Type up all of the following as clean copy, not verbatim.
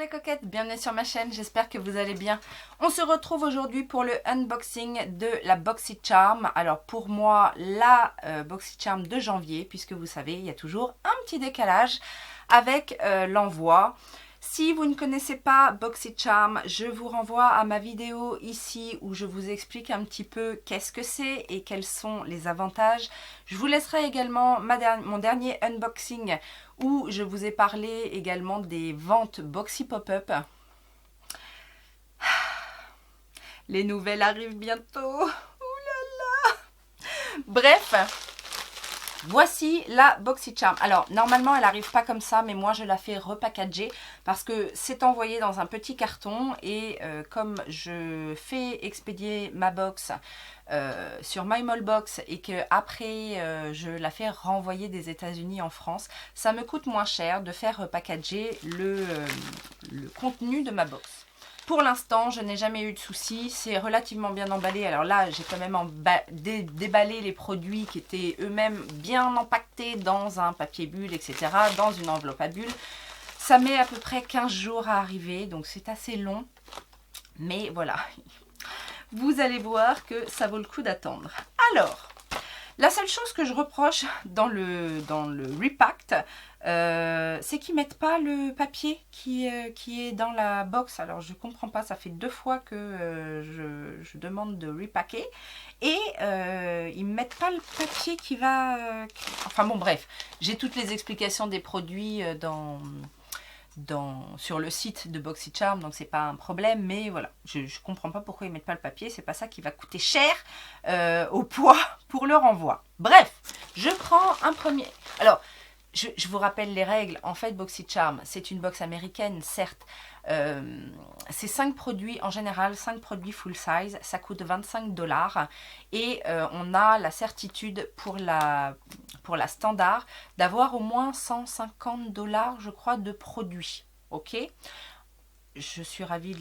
les coquettes, bienvenue sur ma chaîne, j'espère que vous allez bien. On se retrouve aujourd'hui pour le unboxing de la BoxyCharm. Alors pour moi, la BoxyCharm de janvier, puisque vous savez, il y a toujours un petit décalage avec l'envoi. Si vous ne connaissez pas BoxyCharm, je vous renvoie à ma vidéo ici où je vous explique un petit peu qu'est-ce que c'est et quels sont les avantages. Je vous laisserai également mon dernier unboxing où je vous ai parlé également des ventes Boxy Pop-up. Les nouvelles arrivent bientôt. Ouh là là. Bref. Voici la BoxyCharm. Alors, normalement, elle n'arrive pas comme ça, mais moi, je la fais repackager parce que c'est envoyé dans un petit carton et comme je fais expédier ma box sur MyMallBox et que après je la fais renvoyer des États-Unis en France, ça me coûte moins cher de faire repackager le contenu de ma box. Pour l'instant, je n'ai jamais eu de soucis, c'est relativement bien emballé. Alors là, j'ai quand même déballé les produits qui étaient eux-mêmes bien empaquetés dans un papier bulle, etc., dans une enveloppe à bulles. Ça met à peu près 15 jours à arriver, donc c'est assez long. Mais voilà, vous allez voir que ça vaut le coup d'attendre. Alors, la seule chose que je reproche dans le repacked, c'est qu'ils ne mettent pas le papier qui est dans la box. Alors je ne comprends pas, ça fait 2 fois que je demande de repacker. Et ils ne mettent pas le papier qui va... Enfin bon bref, j'ai toutes les explications des produits sur le site de BoxyCharm, donc c'est pas un problème, mais voilà, je comprends pas pourquoi ils mettent pas le papier, c'est pas ça qui va coûter cher au poids pour le renvoi. Bref, je prends un premier... Alors, je vous rappelle les règles. En fait, BoxyCharm, c'est une box américaine, certes. C'est 5 produits, en général, 5 produits full size. Ça coûte 25 $. Et on a la certitude pour la standard d'avoir au moins 150 $, je crois, de produits. Ok ? Je suis ravie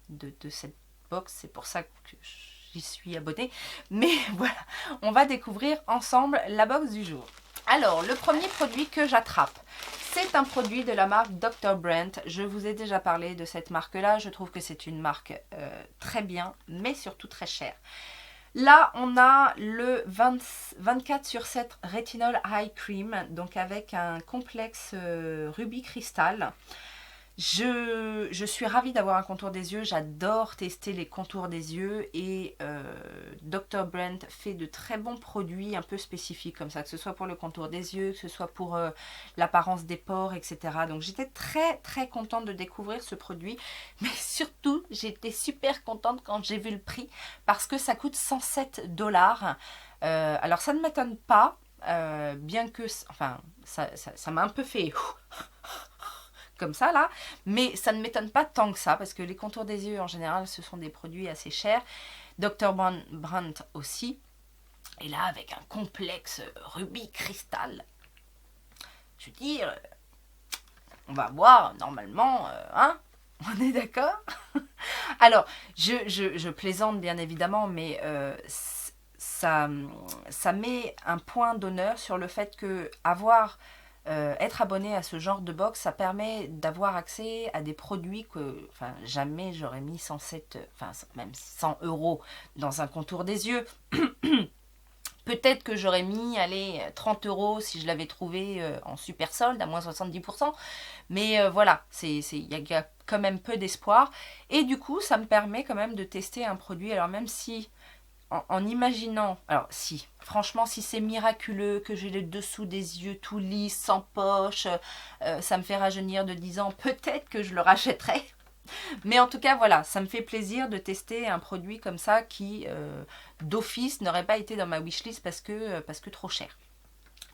de cette box. C'est pour ça que j'y suis abonnée. Mais voilà, on va découvrir ensemble la box du jour. Alors, le premier produit que j'attrape, c'est un produit de la marque Dr. Brandt. Je vous ai déjà parlé de cette marque-là. Je trouve que c'est une marque très bien, mais surtout très chère. Là, on a le 24/7 Retinol Eye Cream, donc avec un complexe rubis cristal. Je suis ravie d'avoir un contour des yeux, j'adore tester les contours des yeux et Dr. Brandt fait de très bons produits un peu spécifiques comme ça, que ce soit pour le contour des yeux, que ce soit pour l'apparence des pores, etc. Donc j'étais très très contente de découvrir ce produit, mais surtout j'étais super contente quand j'ai vu le prix parce que ça coûte 107 $. Alors ça ne m'étonne pas, bien que, enfin ça m'a un peu fait... comme ça là, mais ça ne m'étonne pas tant que ça parce que les contours des yeux en général ce sont des produits assez chers. Dr. Brandt aussi, et là avec un complexe rubis cristal, je veux dire, on va voir normalement, hein, on est d'accord? Alors je plaisante bien évidemment, mais ça met un point d'honneur sur le fait que être abonné à ce genre de box, ça permet d'avoir accès à des produits que jamais j'aurais mis 107, même 100 € dans un contour des yeux. Peut-être que j'aurais mis, allez, 30 € si je l'avais trouvé en super solde à moins 70%. Mais voilà, il y a quand même peu d'espoir. Et du coup, ça me permet quand même de tester un produit. Alors même si... En imaginant, alors si, franchement, si c'est miraculeux, que j'ai le dessous des yeux tout lisse, sans poche, ça me fait rajeunir de 10 ans, peut-être que je le rachèterai. Mais en tout cas, voilà, ça me fait plaisir de tester un produit comme ça qui, d'office, n'aurait pas été dans ma wishlist parce que trop cher.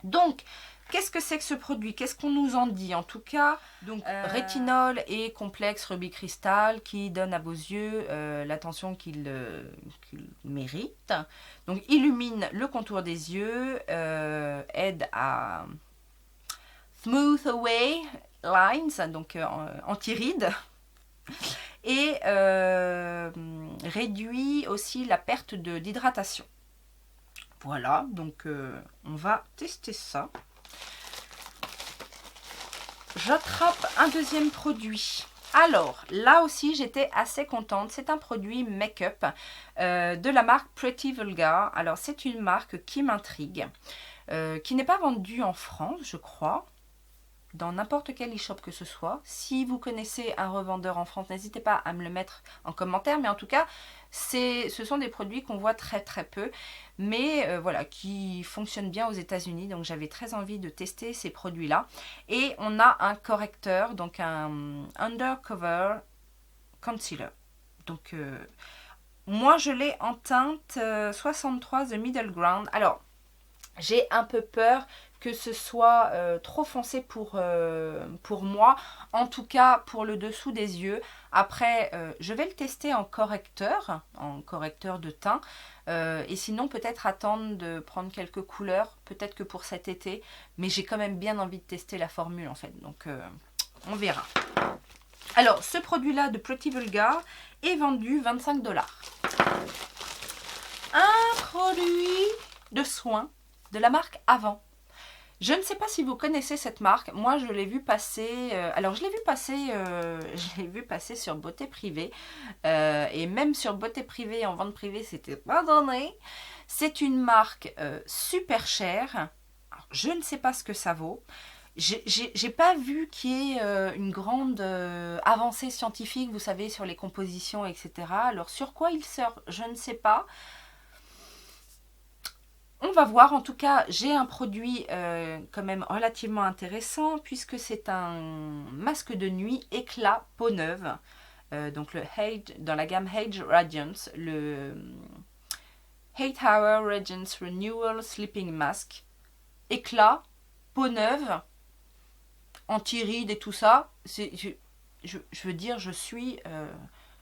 Donc, qu'est-ce que c'est que ce produit? Qu'est-ce qu'on nous en dit? En tout cas, donc rétinol et complexe rubis cristal qui donne à vos yeux l'attention qu'ils méritent. Donc, illumine le contour des yeux, aide à smooth away lines, donc anti-rides, et réduit aussi la perte d'hydratation. Voilà, donc on va tester ça. j'attrape un deuxième produit. Alors, là aussi, j'étais assez contente. C'est un produit make-up de la marque Pretty Vulgar. Alors, c'est une marque qui m'intrigue, qui n'est pas vendue en France, je crois, dans n'importe quel e-shop que ce soit. Si vous connaissez un revendeur en France, n'hésitez pas à me le mettre en commentaire. Mais en tout cas, ce sont des produits qu'on voit très très peu, mais voilà, qui fonctionnent bien aux États-Unis. Donc j'avais très envie de tester ces produits-là. Et on a un correcteur, donc un undercover concealer. Donc moi je l'ai en teinte 63 The Middle Ground. Alors j'ai un peu peur que ce soit trop foncé pour moi, en tout cas pour le dessous des yeux. Après, je vais le tester en correcteur de teint, et sinon peut-être attendre de prendre quelques couleurs, peut-être que pour cet été, mais j'ai quand même bien envie de tester la formule en fait, donc on verra. Alors, ce produit-là de Pretty Vulgar est vendu 25 $. Un produit de soins de la marque Avant. Je ne sais pas si vous connaissez cette marque. Moi, je l'ai vu passer. Alors, je l'ai vu passer sur Beauté Privée. Et même sur Beauté Privée, en vente privée, c'était pas donné. C'est une marque super chère. Alors, je ne sais pas ce que ça vaut. J'ai pas vu qu'il y ait une grande avancée scientifique, vous savez, sur les compositions, etc. Alors, sur quoi il sort, je ne sais pas. On va voir, en tout cas, j'ai un produit quand même relativement intéressant puisque c'est un masque de nuit éclat peau neuve. Donc le Age, dans la gamme Age Radiance, le 8 Hour Radiance Renewal Sleeping Mask. Éclat, peau neuve, anti-rides et tout ça. Je veux dire, je suis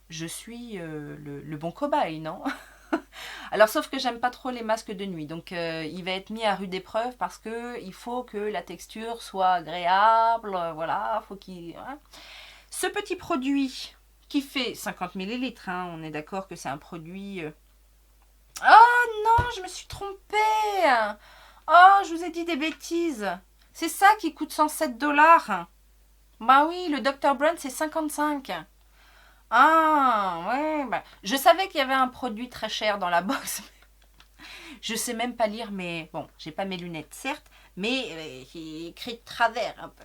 le bon cobaye, non? Alors sauf que j'aime pas trop les masques de nuit, donc il va être mis à rude épreuve parce que il faut que la texture soit agréable, voilà, faut qu'il... Hein. Ce petit produit qui fait 50 ml, hein, on est d'accord que c'est un produit... Oh non, je me suis trompée. Oh, je vous ai dit des bêtises. C'est ça qui coûte 107 $. Bah oui, le Dr. Brand c'est 55. Ah, ouais, bah, je savais qu'il y avait un produit très cher dans la box. Je sais même pas lire, mais bon, j'ai pas mes lunettes, certes, mais il est écrit de travers un peu.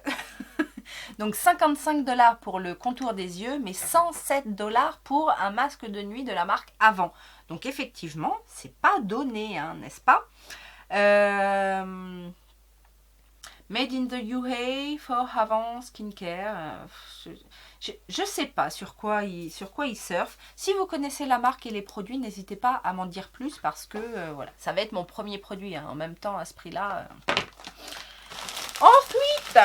Donc 55 $ pour le contour des yeux, mais 107 $ pour un masque de nuit de la marque Avant. Donc effectivement, c'est pas donné, hein, n'est-ce pas? Made in the UA for Avant Skincare. Je sais pas sur quoi il surfe. Si vous connaissez la marque et les produits, n'hésitez pas à m'en dire plus parce que voilà, ça va être mon premier produit, hein, en même temps à ce prix-là. Ensuite,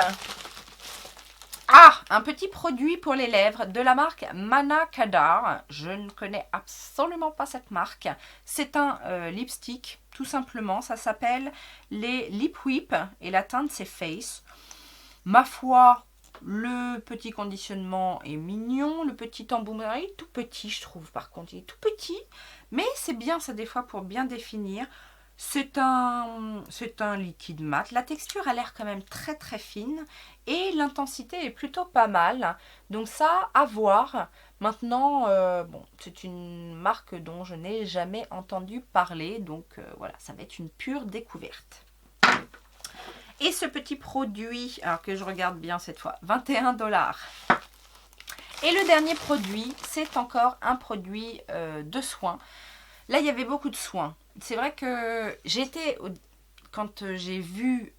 un petit produit pour les lèvres de la marque Mana Kadar. Je ne connais absolument pas cette marque. C'est un lipstick, tout simplement. Ça s'appelle les Lip Whip et la teinte c'est Face. Ma foi, le petit conditionnement est mignon. Le petit embout est tout petit, je trouve. Par contre, il est tout petit. Mais c'est bien ça des fois pour bien définir. C'est un liquide mat. La texture a l'air quand même très très fine et l'intensité est plutôt pas mal. Donc ça, à voir. Maintenant, bon, c'est une marque dont je n'ai jamais entendu parler. Donc voilà, ça va être une pure découverte. Et ce petit produit, alors que je regarde bien cette fois, 21 $. Et le dernier produit, c'est encore un produit de soins. Là, il y avait beaucoup de soins. C'est vrai que quand j'ai vu,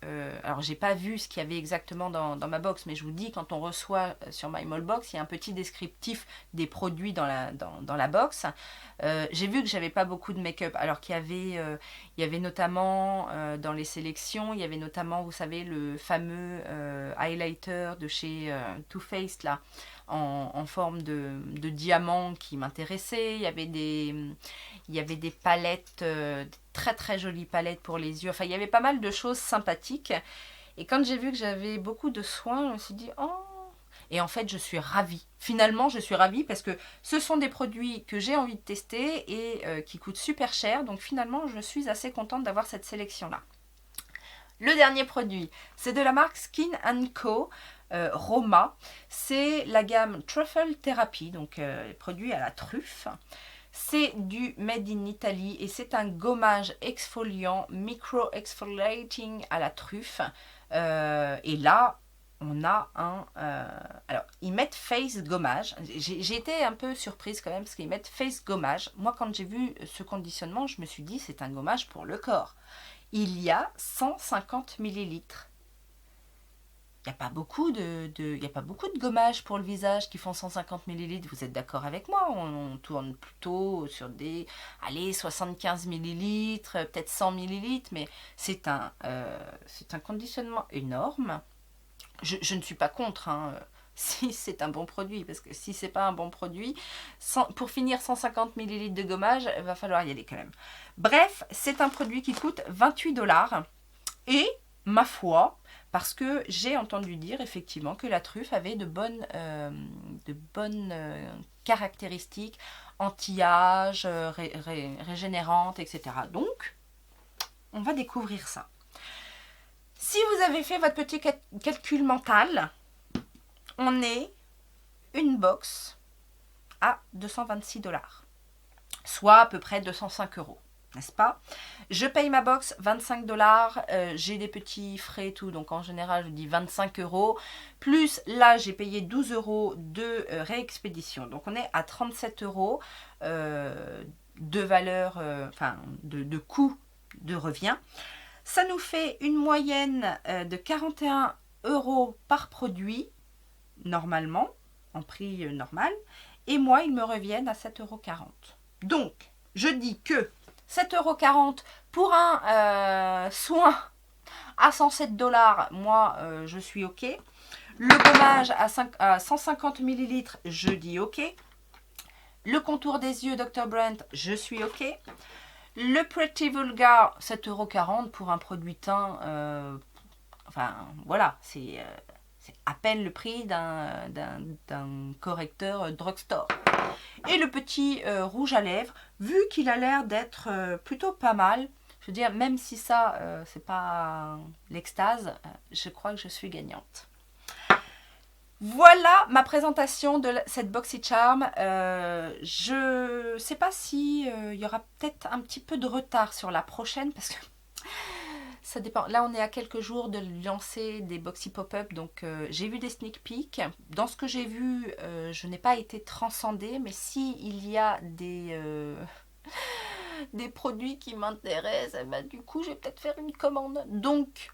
alors j'ai pas vu ce qu'il y avait exactement dans ma box, mais je vous dis, quand on reçoit sur My Mall Box, il y a un petit descriptif des produits dans la box. J'ai vu que j'avais pas beaucoup de make-up, alors qu'il y avait notamment dans les sélections, il y avait notamment, vous savez, le fameux highlighter de chez Too Faced là, en forme de diamant qui m'intéressait. Il y avait des palettes, très très jolies palettes pour les yeux. Enfin, il y avait pas mal de choses sympathiques. Et quand j'ai vu que j'avais beaucoup de soins, je me suis dit, oh. Et en fait, je suis ravie. Finalement, je suis ravie parce que ce sont des produits que j'ai envie de tester et qui coûtent super cher. Donc finalement, je suis assez contente d'avoir cette sélection-là. Le dernier produit, c'est de la marque Skin & Co. Roma. C'est la gamme Truffle Therapy, donc produit à la truffe. C'est du Made in Italy et c'est un gommage exfoliant, micro-exfoliating à la truffe. Et là, on a un... alors, ils mettent face gommage. J'ai été un peu surprise quand même parce qu'ils mettent face gommage. Moi, quand j'ai vu ce conditionnement, je me suis dit c'est un gommage pour le corps. Il y a 150 millilitres. Il n'y a pas beaucoup de gommages pour le visage qui font 150 millilitres. Vous êtes d'accord avec moi? On tourne plutôt sur des, allez, 75 millilitres, peut-être 100 millilitres, mais c'est un conditionnement énorme. Je ne suis pas contre, hein, si c'est un bon produit, parce que si c'est pas un bon produit, pour finir 150 millilitres de gommage, il va falloir y aller quand même. Bref, c'est un produit qui coûte 28 $. Et, ma foi, parce que j'ai entendu dire effectivement que la truffe avait de bonnes caractéristiques anti-âge, régénérantes, etc. Donc, on va découvrir ça. Si vous avez fait votre petit calcul mental, on est une box à 226 $, soit à peu près 205 €. N'est-ce pas? Je paye ma box 25 $, j'ai des petits frais et tout, donc en général je dis 25 €, plus là j'ai payé 12 € de réexpédition, donc on est à 37 € de valeur, enfin de coût de revient. Ça nous fait une moyenne de 41 € par produit, normalement, en prix normal, et moi ils me reviennent à 7,40 €. Donc, je dis que 7,40 € pour un soin à 107 $, moi je suis ok. Le gommage à 150 ml, je dis ok. Le contour des yeux Dr. Brandt, je suis ok. Le Pretty Vulgar, 7,40 € pour un produit teint, enfin voilà, c'est à peine le prix d'un correcteur drugstore. Et le petit rouge à lèvres, vu qu'il a l'air d'être plutôt pas mal, je veux dire, même si ça, c'est pas l'extase, je crois que je suis gagnante. Voilà ma présentation de cette BoxyCharm. Je sais pas si y aura peut-être un petit peu de retard sur la prochaine parce que ça dépend. Là, on est à quelques jours de lancer des Boxy Pop-up, donc j'ai vu des sneak peeks. Dans ce que j'ai vu, je n'ai pas été transcendée, mais si il y a des produits qui m'intéressent, bah, du coup, je vais peut-être faire une commande. Donc,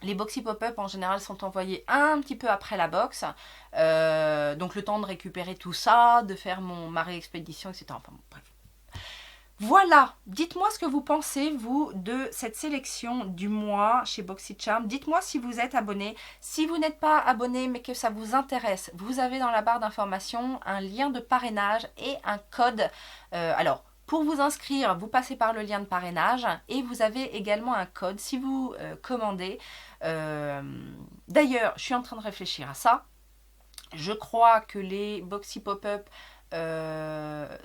les Boxy Pop-up en général sont envoyés un petit peu après la box, donc le temps de récupérer tout ça, de faire ma réexpédition, etc. Enfin, bref. Voilà, dites-moi ce que vous pensez, vous, de cette sélection du mois chez BoxyCharm. Dites-moi si vous êtes abonné. Si vous n'êtes pas abonné, mais que ça vous intéresse, vous avez dans la barre d'information un lien de parrainage et un code. Alors, pour vous inscrire, vous passez par le lien de parrainage et vous avez également un code si vous commandez. D'ailleurs, je suis en train de réfléchir à ça. Je crois que les Boxy Pop-up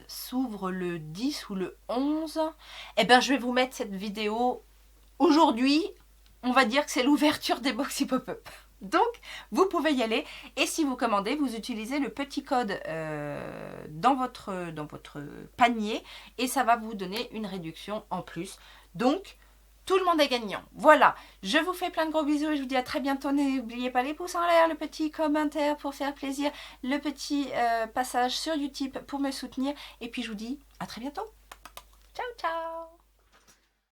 s'ouvre le 10 ou le 11. Eh bien, je vais vous mettre cette vidéo aujourd'hui. On va dire que c'est l'ouverture des Boxy Pop-up. Donc, vous pouvez y aller. Et si vous commandez, vous utilisez le petit code dans votre panier. Et ça va vous donner une réduction en plus. Donc, tout le monde est gagnant. Voilà, je vous fais plein de gros bisous et je vous dis à très bientôt. N'oubliez pas les pouces en l'air, le petit commentaire pour faire plaisir, le petit passage sur Utip pour me soutenir. Et puis je vous dis à très bientôt. Ciao, ciao.